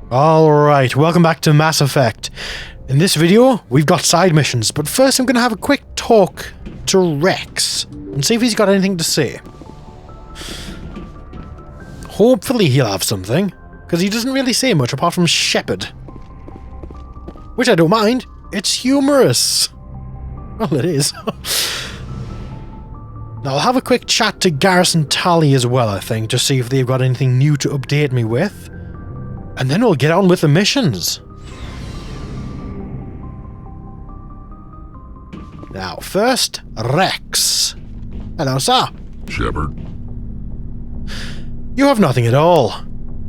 Alright, welcome back to Mass Effect. In this video, we've got side missions, but first I'm going to have a quick talk to Rex and see if he's got anything to say. Hopefully he'll have something, because he doesn't really say much apart from Shepard. Which I don't mind, it's humorous. Well, it is. Now I'll have a quick chat to Garrison Tally as well, I think, to see if they've got anything new to update me with. And then we'll get on with the missions. Now, first, Rex. Hello, sir. Shepard. You have nothing at all.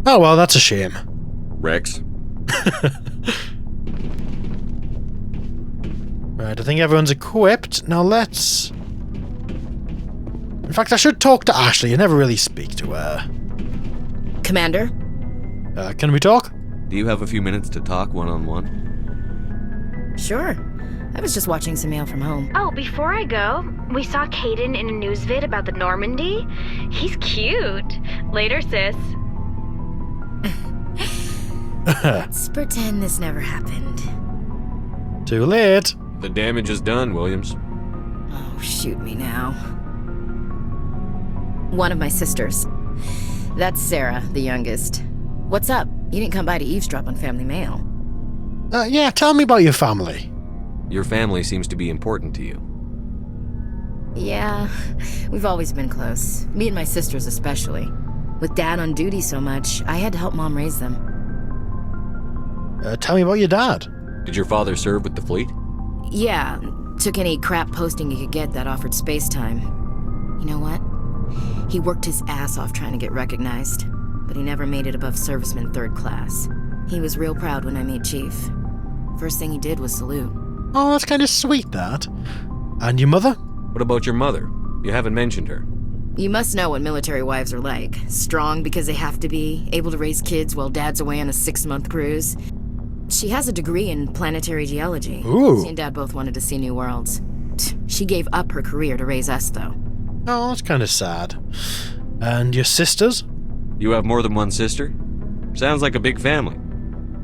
Oh well, that's a shame. Rex? Right, I think everyone's equipped. Now let's... In fact, I should talk to Ashley. I never really speak to her. Commander? Can we talk? Do you have a few minutes to talk one-on-one? Sure. I was just watching some mail from home. Oh, before I go, we saw Caden in a news vid about the Normandy. He's cute. Later, sis. Let's pretend this never happened. Too late. The damage is done, Williams. Oh, shoot me now. One of my sisters. That's Sarah, the youngest. What's up? You didn't come by to eavesdrop on family mail. Yeah, tell me about your family. Your family seems to be important to you. Yeah, we've always been close. Me and my sisters especially. With Dad on duty so much, I had to help Mom raise them. Tell me about your dad. Did your father serve with the fleet? Yeah, took any crap posting he could get that offered space time. You know what? He worked his ass off trying to get recognized, but he never made it above serviceman 3rd class. He was real proud when I made chief. First thing he did was salute. Oh, that's kind of sweet, that. And your mother? What about your mother? You haven't mentioned her. You must know what military wives are like. Strong because they have to be, able to raise kids while Dad's away on a 6-month cruise. She has a degree in planetary geology. Ooh. She and Dad both wanted to see new worlds. She gave up her career to raise us, though. Oh, that's kind of sad. And your sisters? You have more than one sister? Sounds like a big family.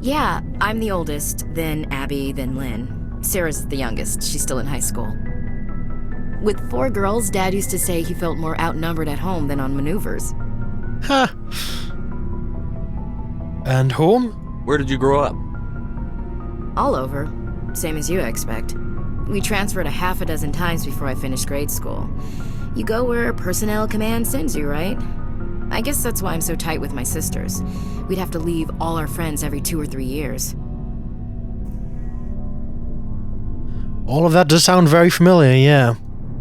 Yeah, I'm the oldest, then Abby, then Lynn. Sarah's the youngest. She's still in high school. With 4 girls, Dad used to say he felt more outnumbered at home than on maneuvers. Huh. And home? Where did you grow up? All over. Same as you, I expect. We transferred a half a dozen times before I finished grade school. You go where personnel command sends you, right? I guess that's why I'm so tight with my sisters. We'd have to leave all our friends every 2 or 3 years. All of that does sound very familiar, yeah.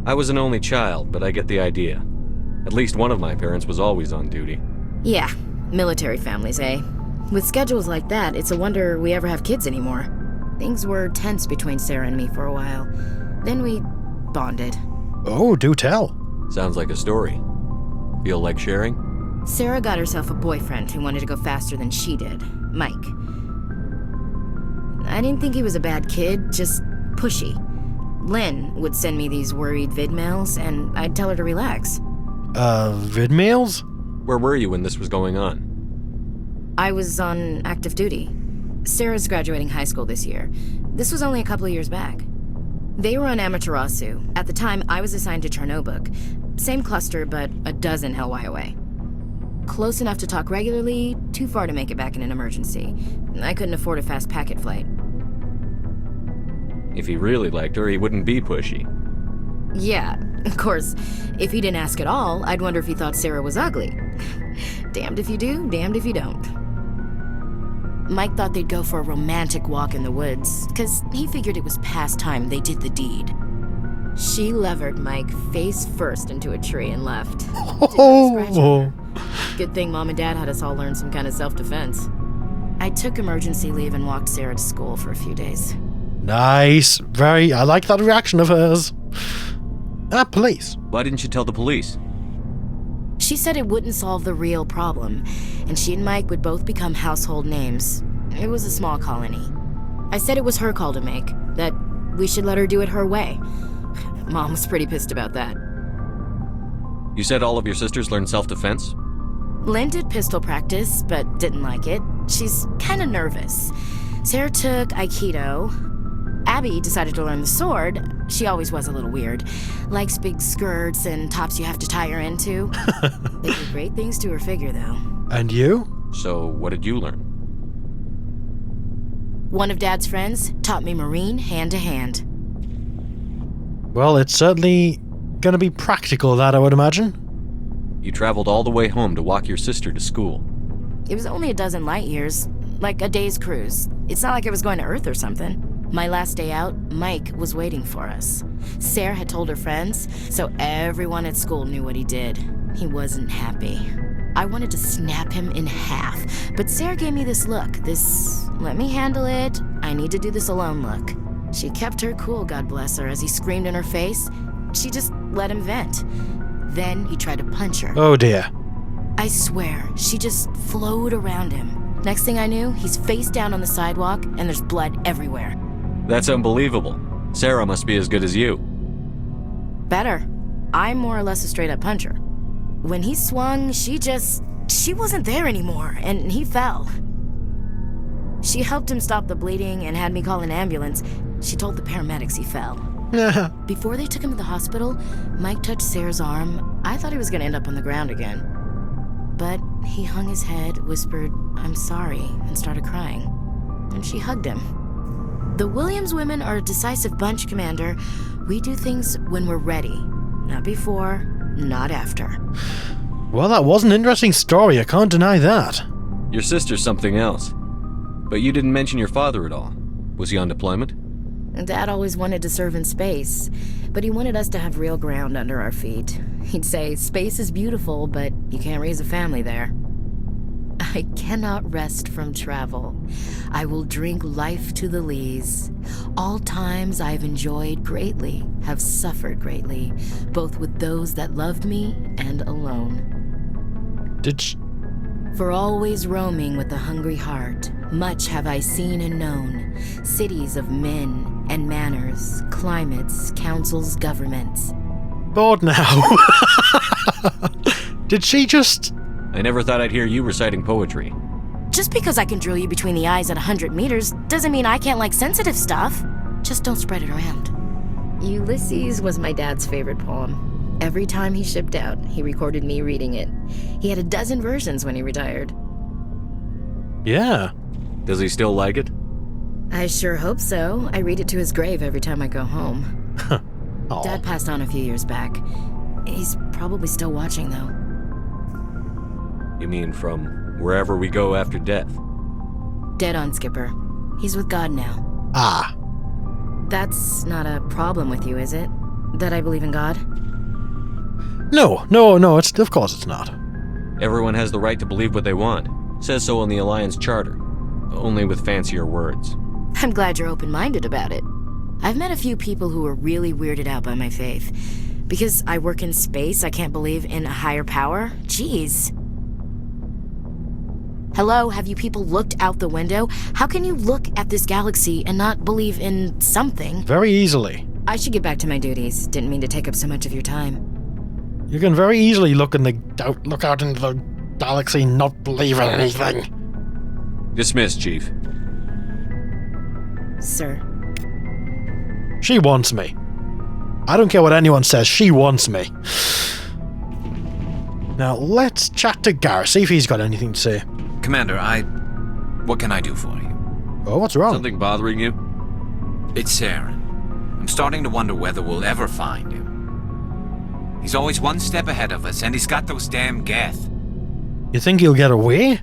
I was an only child, but I get the idea. At least one of my parents was always on duty. Yeah, military families, eh? With schedules like that, it's a wonder we ever have kids anymore. Things were tense between Sarah and me for a while. Then we bonded. Oh, do tell. Sounds like a story. Feel like sharing? Sarah got herself a boyfriend who wanted to go faster than she did, Mike. I didn't think he was a bad kid, just pushy. Lynn would send me these worried vid mails, and I'd tell her to relax. Vid mails? Where were you when this was going on? I was on active duty. Sarah's graduating high school this year. This was only a couple of years back. They were on Amaterasu. At the time, I was assigned to Chernobog. Same cluster, but a dozen LY away. Close enough to talk regularly, too far to make it back in an emergency. I couldn't afford a fast packet flight. If he really liked her, he wouldn't be pushy. Yeah, of course, if he didn't ask at all, I'd wonder if he thought Sarah was ugly. Damned if you do, damned if you don't. Mike thought they'd go for a romantic walk in the woods, because he figured it was past time they did the deed. She levered Mike face first into a tree and left. Oh. Good thing Mom and Dad had us all learn some kind of self-defense. I took emergency leave and walked Sarah to school for a few days. Nice. I like that reaction of hers. Police. Why didn't you tell the police? She said it wouldn't solve the real problem, and she and Mike would both become household names. It was a small colony. I said it was her call to make, that we should let her do it her way. Mom was pretty pissed about that. You said all of your sisters learned self-defense? Lynn did pistol practice, but didn't like it. She's kind of nervous. Sarah took Aikido. Abby decided to learn the sword. She always was a little weird. Likes big skirts and tops you have to tie her into. They do great things to her figure, though. And you? So, what did you learn? One of Dad's friends taught me Marine hand to hand. Well, it's certainly gonna be practical, that I would imagine. You traveled all the way home to walk your sister to school. It was only a dozen light years, like a day's cruise. It's not like I was going to Earth or something. My last day out, Mike was waiting for us. Sarah had told her friends, so everyone at school knew what he did. He wasn't happy. I wanted to snap him in half, but Sarah gave me this look, this let me handle it, I need to do this alone look. She kept her cool, God bless her, as he screamed in her face. She just let him vent. Then he tried to punch her. Oh dear. I swear, she just flowed around him. Next thing I knew, he's face down on the sidewalk and there's blood everywhere. That's unbelievable. Sarah must be as good as you. Better. I'm more or less a straight-up puncher. When he swung, she wasn't there anymore, and he fell. She helped him stop the bleeding and had me call an ambulance. She told the paramedics he fell. Before they took him to the hospital, Mike touched Sarah's arm. I thought he was gonna end up on the ground again. But he hung his head, whispered, "I'm sorry," and started crying. And she hugged him. The Williams women are a decisive bunch, Commander. We do things when we're ready. Not before, not after. Well, that was an interesting story, I can't deny that. Your sister's something else. But you didn't mention your father at all. Was he on deployment? Dad always wanted to serve in space, but he wanted us to have real ground under our feet. He'd say, space is beautiful, but you can't raise a family there. I cannot rest from travel. I will drink life to the lees. All times I've enjoyed greatly, have suffered greatly, both with those that loved me and alone. For always roaming with a hungry heart, much have I seen and known, cities of men and manners, climates, councils, governments. Bored now. Did she just... I never thought I'd hear you reciting poetry. Just because I can drill you between the eyes at 100 meters doesn't mean I can't like sensitive stuff. Just don't spread it around. Ulysses was my dad's favorite poem. Every time he shipped out, he recorded me reading it. He had a dozen versions when he retired. Yeah. Does he still like it? I sure hope so. I read it to his grave every time I go home. Aw. Dad passed on a few years back. He's probably still watching, though. You mean from wherever we go after death? Dead on, Skipper. He's with God now. Ah. That's not a problem with you, is it? That I believe in God? No, of course it's not. Everyone has the right to believe what they want. Says so in the Alliance Charter. Only with fancier words. I'm glad you're open-minded about it. I've met a few people who are really weirded out by my faith. Because I work in space, I can't believe in a higher power? Jeez. Hello, have you people looked out the window? How can you look at this galaxy and not believe in something? Very easily. I should get back to my duties. Didn't mean to take up so much of your time. You can very easily look out into the galaxy and not believe in anything. Dismissed, Chief. Sir. She wants me. I don't care what anyone says, she wants me. Now, let's chat to Garrett, see if he's got anything to say. Commander, what can I do for you? Oh, what's wrong? Something bothering you? It's Saren. I'm starting to wonder whether we'll ever find him. He's always one step ahead of us, and he's got those damn Geth. You think he'll get away?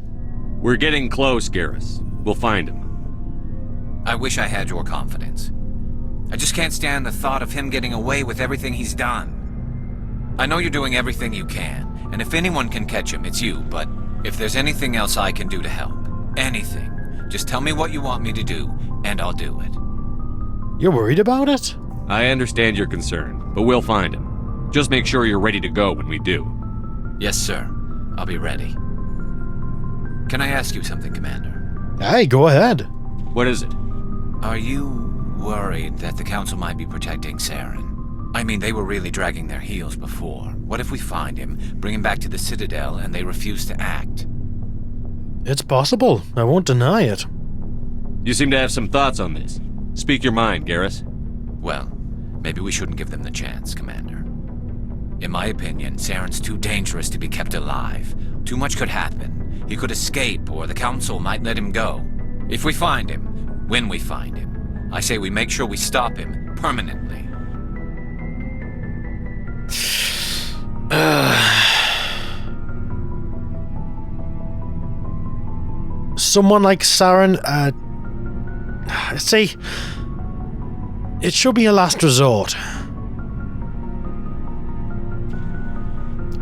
We're getting close, Garrus. We'll find him. I wish I had your confidence. I just can't stand the thought of him getting away with everything he's done. I know you're doing everything you can, and if anyone can catch him, it's you, but if there's anything else I can do to help, anything, just tell me what you want me to do, and I'll do it. You're worried about it? I understand your concern, but we'll find him. Just make sure you're ready to go when we do. Yes, sir. I'll be ready. Can I ask you something, Commander? Hey, go ahead. What is it? Are you worried that the Council might be protecting Saren? I mean, they were really dragging their heels before. What if we find him, bring him back to the Citadel, and they refuse to act? It's possible. I won't deny it. You seem to have some thoughts on this. Speak your mind, Garrus. Well, maybe we shouldn't give them the chance, Commander. In my opinion, Saren's too dangerous to be kept alive. Too much could happen. He could escape, or the Council might let him go. If we find him, when we find him, I say we make sure we stop him permanently. Someone like Saren, see, it should be a last resort.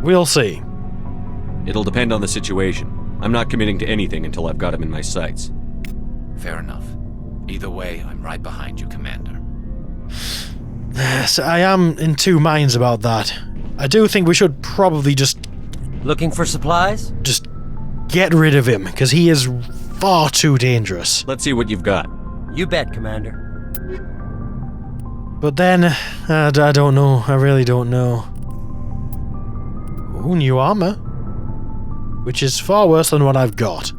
We'll see. It'll depend on the situation. I'm not committing to anything until I've got him in my sights. Fair enough. Either way, I'm right behind you, Commander. Yes, I am in two minds about that. I do think we should probably just Looking for supplies? get rid of him, because he is far too dangerous. Let's see what you've got. You bet, Commander. But then, I don't know. I really don't know. Ooh, new armor. Which is far worse than what I've got.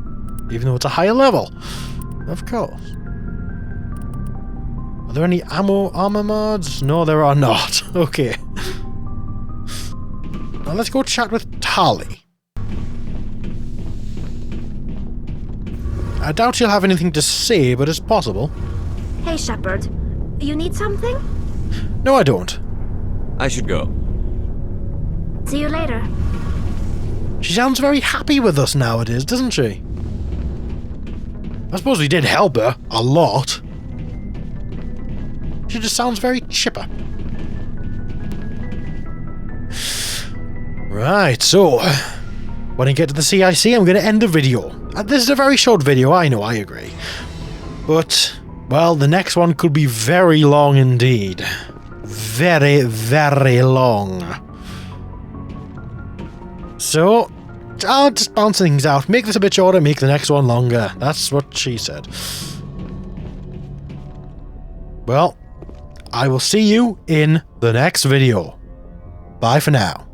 Even though it's a higher level. Of course. Are there any armor mods? No, there are not. Okay. Now let's go chat with Tali. I doubt she'll have anything to say, but it's possible. Hey, Shepard. You need something? No, I don't. I should go. See you later. She sounds very happy with us nowadays, doesn't she? I suppose we did help her a lot. She just sounds very chipper. Right, so when I get to the CIC, I'm going to end the video. This is a very short video, I know, I agree. But, well, the next one could be very long indeed. Very, very long. So, I'll just bounce things out. Make this a bit shorter, make the next one longer. That's what she said. Well, I will see you in the next video. Bye for now.